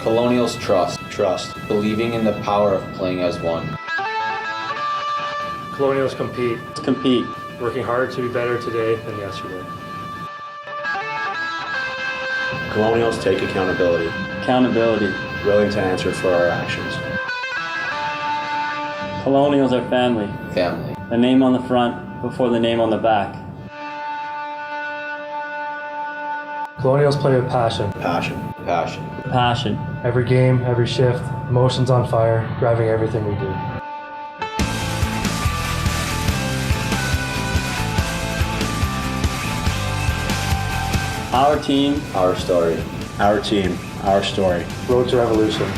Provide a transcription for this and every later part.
Colonials trust. Trust. Believing in the power of playing as one. Colonials compete. Compete. Working hard to be better today than yesterday. Colonials take accountability. Accountability. Willing to answer for our actions. Colonials are family. Family. The name on the front before the name on the back. Colonials play with passion. Passion. Passion. Passion. Every game, every shift, emotions on fire, driving everything we do. Our team. Our story. Our team. Our story. Road to Revolution.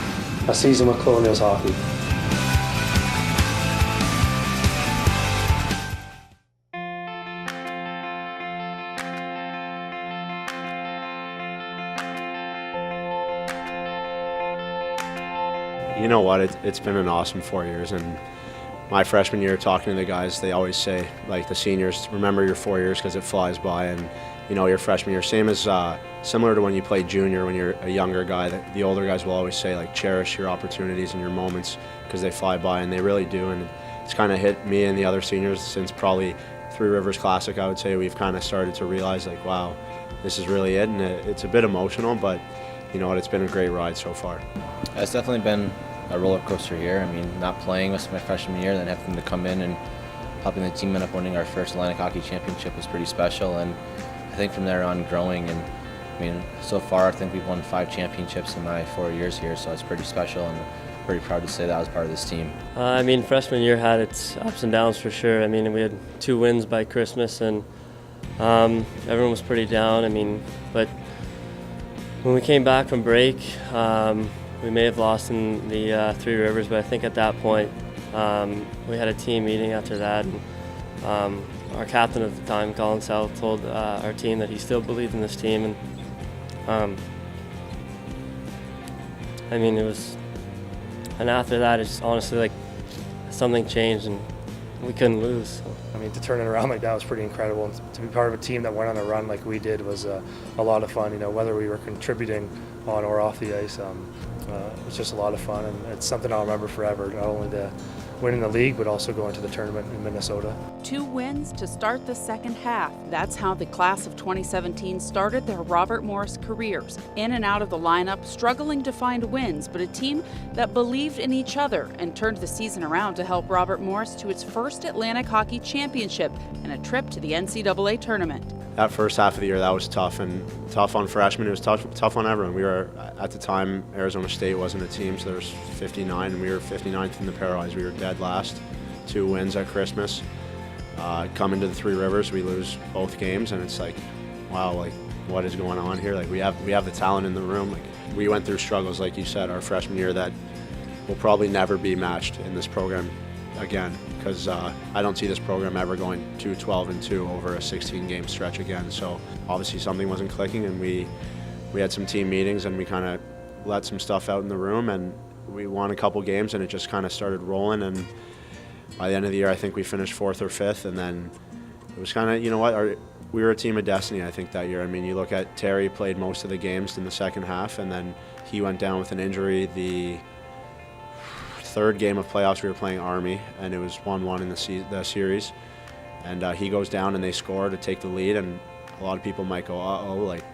A season with Colonials hockey. You know what? It's been an awesome 4 years, and my freshman year, talking to the guys, they always say, like the seniors, remember your 4 years because it flies by, and you know your freshman year, same as similar to when you play junior, when you're a younger guy. That the older guys will always say, like, cherish your opportunities and your moments because they fly by, and they really do. And it's kind of hit me and the other seniors since probably Three Rivers Classic. I would say we've kind of started to realize, like, wow, this is really it, and it's a bit emotional, but you know what? It's been a great ride so far. It's definitely been a roller coaster year. I mean, not playing was my freshman year, then having to come in and helping the team end up winning our first Atlantic Hockey Championship was pretty special. And I think from there on, growing. And I mean, so far I think we've won 5 championships in my 4 years here, so it's pretty special, and pretty proud to say that I was part of this team. I mean, freshman year had its ups and downs for sure. I mean, we had 2 wins by Christmas, and everyone was pretty down. I mean, but when we came back from break, we may have lost in the Three Rivers, but I think at that point we had a team meeting after that. And, our captain at the time, Colin South, told our team that he still believed in this team. And I mean, it was, and after that, it's honestly like something changed and we couldn't lose. So. I mean, to turn it around like that was pretty incredible. And to be part of a team that went on a run like we did was a lot of fun. You know, whether we were contributing on or off the ice, it was just a lot of fun, and it's something I'll remember forever. Not only the winning the league, but also going to the tournament in Minnesota. 2 wins to start the second half. That's how the class of 2017 started their Robert Morris careers. In and out of the lineup, struggling to find wins, but a team that believed in each other and turned the season around to help Robert Morris to its first Atlantic Hockey Championship and a trip to the NCAA tournament. That first half of the year, that was tough, and tough on freshmen. It was tough on everyone. We were, at the time, Arizona State wasn't a team, so there was 59, and we were 59th in the pairwise. We were dead last. 2 wins at Christmas. Coming to the Three Rivers, we lose both games, and it's like, wow, like, what is going on here? Like, we have the talent in the room. Like, we went through struggles, like you said, our freshman year that will probably never be matched in this program again, because I don't see this program ever going 2-12-2 over a 16-game stretch again. So obviously something wasn't clicking, and we had some team meetings, and we kind of let some stuff out in the room, and we won a couple games, and it just kind of started rolling. And by the end of the year, I think we finished 4th or 5th, and then it was kind of, you know what, we were a team of destiny, I think, that year. I mean, you look at Terry played most of the games in the second half, and then he went down with an injury. The 3rd game of playoffs, we were playing Army, and it was 1-1 in the series. And he goes down, and they score to take the lead, and a lot of people might go, uh-oh, like,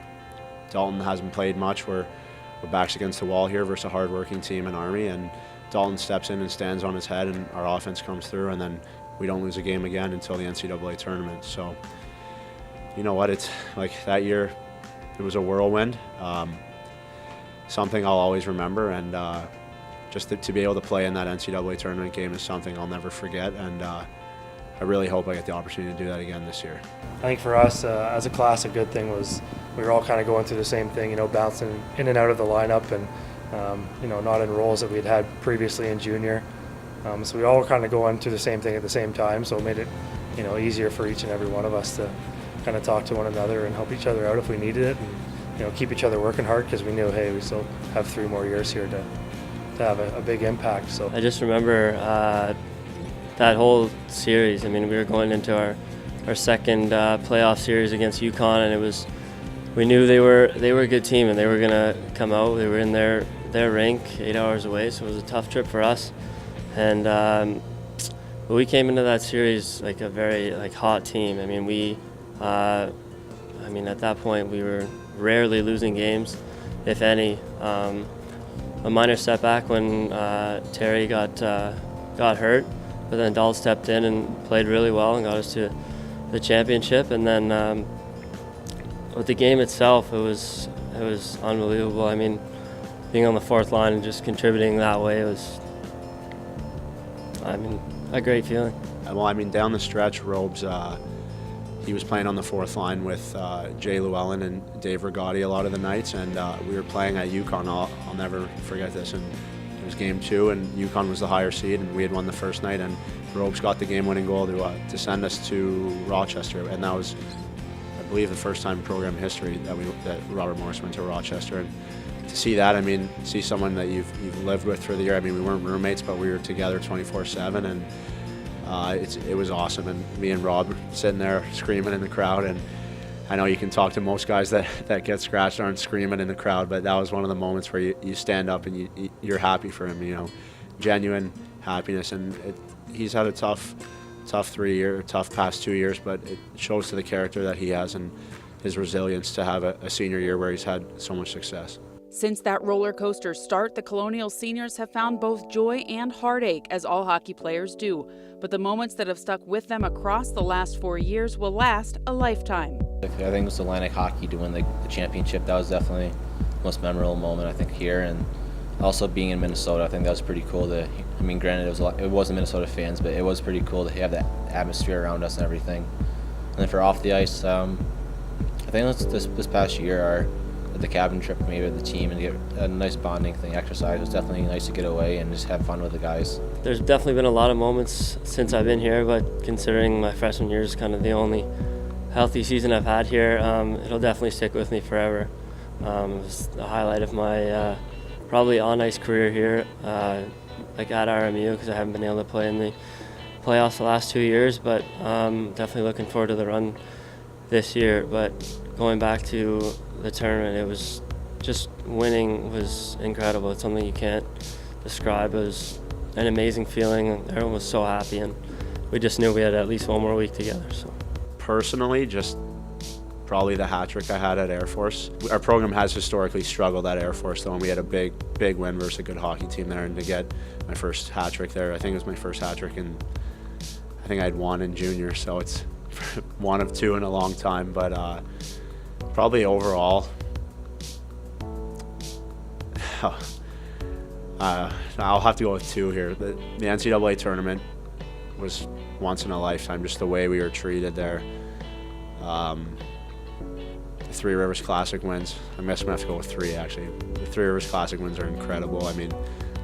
Dalton hasn't played much. We're backs against the wall here versus a hard-working team in Army, and Dalton steps in and stands on his head, and our offense comes through, and then we don't lose a game again until the NCAA tournament. So, you know what, it's like that year, it was a whirlwind, something I'll always remember, and just to be able to play in that NCAA tournament game is something I'll never forget, and I really hope I get the opportunity to do that again this year. I think for us, as a class, a good thing was we were all kind of going through the same thing, you know, bouncing in and out of the lineup, and you know, not in roles that we had previously in junior. So we all were kind of going through the same thing at the same time, so it made it, you know, easier for each and every one of us to kind of talk to one another and help each other out if we needed it, and you know, keep each other working hard, because we knew, hey, we still have 3 more years here to have a big impact. So I just remember that whole series. I mean, we were going into our second playoff series against UConn, and it was we knew they were a good team and they were gonna come out. They were in their rink, 8 hours away, so it was a tough trip for us. And but we came into that series like a very hot team. I mean, at that point we were rarely losing games, if any. A minor setback when Terry got hurt, but then Dahl stepped in and played really well and got us to the championship. And then with the game itself, it was unbelievable. I mean, being on the fourth line and just contributing that way was, a great feeling. Well, down the stretch, Robes, he was playing on the fourth line with Jay Llewellyn and Dave Rigotti a lot of the nights, and we were playing at Yukon. I'll never forget this. And it was game 2, and Yukon was the higher seed, and we had won the first night, and Robes got the game-winning goal to send us to Rochester, and that was, I believe, the first time in program history that Robert Morris went to Rochester. And to see that, see someone that you've lived with through the year. We weren't roommates, but we were together 24/7, and it was awesome. And me and Rob sitting there screaming in the crowd. And I know you can talk to most guys that get scratched aren't screaming in the crowd, but that was one of the moments where you stand up and you're happy for him. Genuine happiness. And he's had a tough past 2 years, but it shows to the character that he has and his resilience to have a senior year where he's had so much success. Since that roller coaster start, the Colonial seniors have found both joy and heartache, as all hockey players do. But the moments that have stuck with them across the last 4 years will last a lifetime. I think it was Atlantic Hockey to win the championship. That was definitely the most memorable moment, I think, here. And also being in Minnesota, I think that was pretty cool. Granted, it wasn't Minnesota fans, but it was pretty cool to have that atmosphere around us and everything. And then for off the ice, I think this past year, the cabin trip maybe with the team and get a nice bonding thing, exercise. It was definitely nice to get away and just have fun with the guys. There's definitely been a lot of moments since I've been here, but considering my freshman year is kind of the only healthy season I've had here, it'll definitely stick with me forever. It was the highlight of my probably on-ice career here, at RMU, because I haven't been able to play in the playoffs the last 2 years, but definitely looking forward to the run this year. But going back to the tournament, it was just winning was incredible. It's something you can't describe. It was an amazing feeling. Everyone was so happy, and we just knew we had at least one more week together. So personally, just probably the hat trick I had at Air Force. Our program has historically struggled at Air Force, though, and we had a big win versus a good hockey team there. And to get my first hat trick there, I think it was my first hat trick, and I think I had one in junior, so it's one of 2 in a long time. But probably overall, I'll have to go with 2 here. The NCAA tournament was once in a lifetime, just the way we were treated there. The Three Rivers Classic wins, I'm going to have to go with 3 actually. The Three Rivers Classic wins are incredible.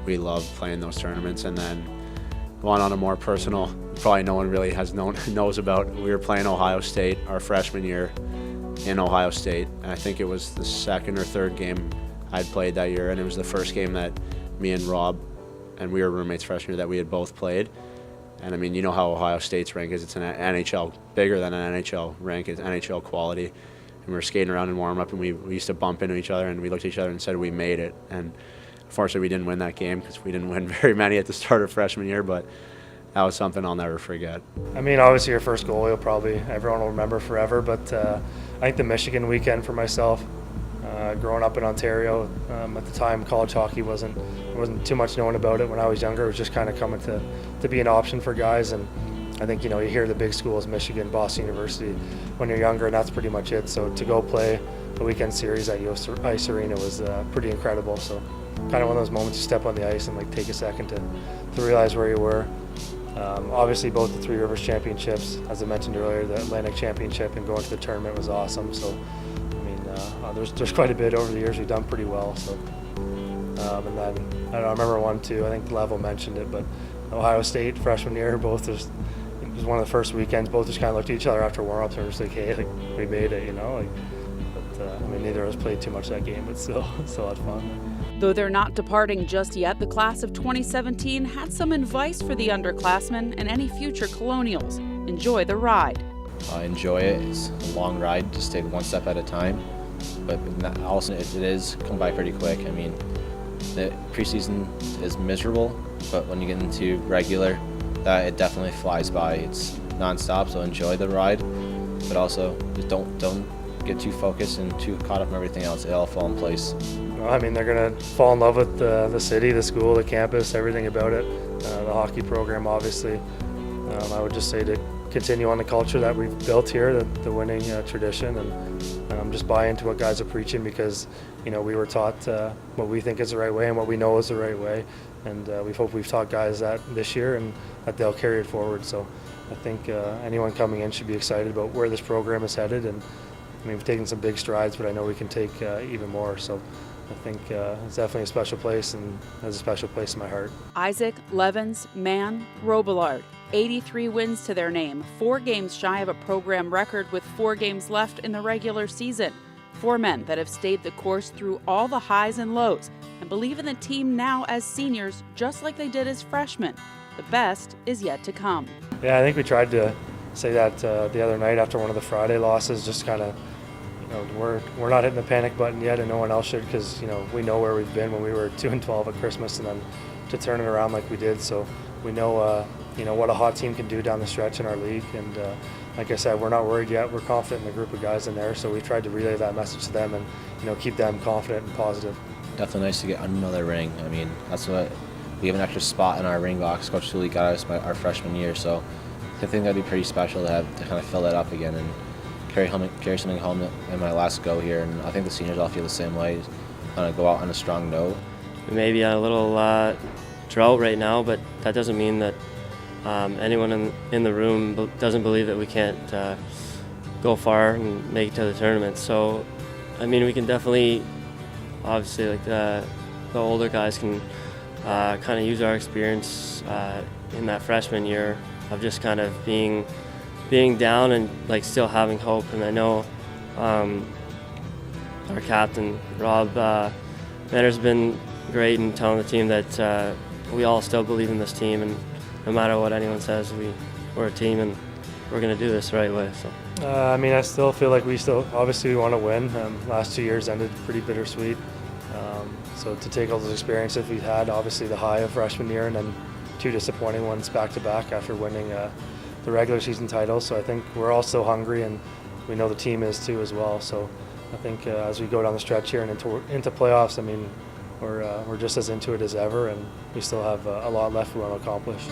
We love playing those tournaments. And then one on a more personal, probably no one really knows about, we were playing Ohio State our freshman year in Ohio State, and I think it was the second or third game I'd played that year, and it was the first game that me and Rob, and we were roommates freshman year, that we had both played. And you know how Ohio State's rank is. It's an NHL, bigger than an NHL rank. It's NHL quality. And we were skating around in warm-up, and we used to bump into each other, and we looked at each other and said we made it. And unfortunately, we didn't win that game because we didn't win very many at the start of freshman year, but that was something I'll never forget. Obviously your first goal, everyone will remember forever, but I think the Michigan weekend for myself, growing up in Ontario, at the time college hockey wasn't too much known about it when I was younger. It was just kind of coming to be an option for guys, and I think you hear the big schools, Michigan, Boston University, when you're younger, and that's pretty much it. So to go play a weekend series at US Ice Arena was pretty incredible. So kind of one of those moments you step on the ice and take a second to realize where you were. Obviously both the Three Rivers Championships, as I mentioned earlier, the Atlantic Championship and going to the tournament was awesome. So there's quite a bit over the years we've done pretty well. So and then I remember one too, I think Level mentioned it, but Ohio State freshman year, it was one of the first weekends, both just kind of looked at each other after warm-ups and were just hey, we made it, but neither of us played too much that game, but still had fun. Though they're not departing just yet, the class of 2017 had some advice for the underclassmen and any future Colonials. Enjoy the ride. Enjoy it. It's a long ride. Just take one step at a time. but also it is come by pretty quick. I mean, the preseason is miserable, but when you get into regular, it definitely flies by. It's nonstop, so enjoy the ride, but also just don't get too focused and too caught up in everything else. It'll all fall in place. I mean, they're going to fall in love with the city, the school, the campus, everything about it, the hockey program, obviously. I would just say to continue on the culture that we've built here, the winning tradition, and just buy into what guys are preaching, because we were taught what we think is the right way and what we know is the right way, and we've taught guys that this year and that they'll carry it forward. So I think anyone coming in should be excited about where this program is headed, and I mean, we've taken some big strides, but I know we can take even more. So I think it's definitely a special place and has a special place in my heart. Isaac, Levens, Mann, Robillard, 83 wins to their name, 4 games shy of a program record with 4 games left in the regular season. 4 men that have stayed the course through all the highs and lows and believe in the team now as seniors just like they did as freshmen. The best is yet to come. Yeah, I think we tried to say that the other night after one of the Friday losses, just kind of, we're not hitting the panic button yet, and no one else should, because we know where we've been when we were 2-12 at Christmas, and then to turn it around like we did. So we know what a hot team can do down the stretch in our league, and like I said, we're not worried yet. We're confident in the group of guys in there, so we tried to relay that message to them and keep them confident and positive. Definitely nice to get another ring. I mean, that's what we have, an extra spot in our ring box. Coach Sully got us our freshman year, so I think that'd be pretty special to have to kind of fill that up again and carry something home in my last go here. And I think the seniors all feel the same way. Kind of go out on a strong note. We may be on a little drought right now, but that doesn't mean that anyone in the room doesn't believe that we can't go far and make it to the tournament. So, I mean, we can definitely, obviously, like the older guys can kind of use our experience in that freshman year of just kind of being down and like still having hope. And I know our captain Rob Manner's been great in telling the team that we all still believe in this team, and no matter what anyone says, we're a team and we're going to do this the right way. So I mean, I still feel like we obviously want to win. Last 2 years ended pretty bittersweet. So to take all those experiences we've had, obviously the high of freshman year and then 2 disappointing ones back to back after winning the regular season title. So I think we're all still hungry, and we know the team is too as well. So I think as we go down the stretch here and into playoffs, I mean, we're just as into it as ever, and we still have a lot left we want to accomplish.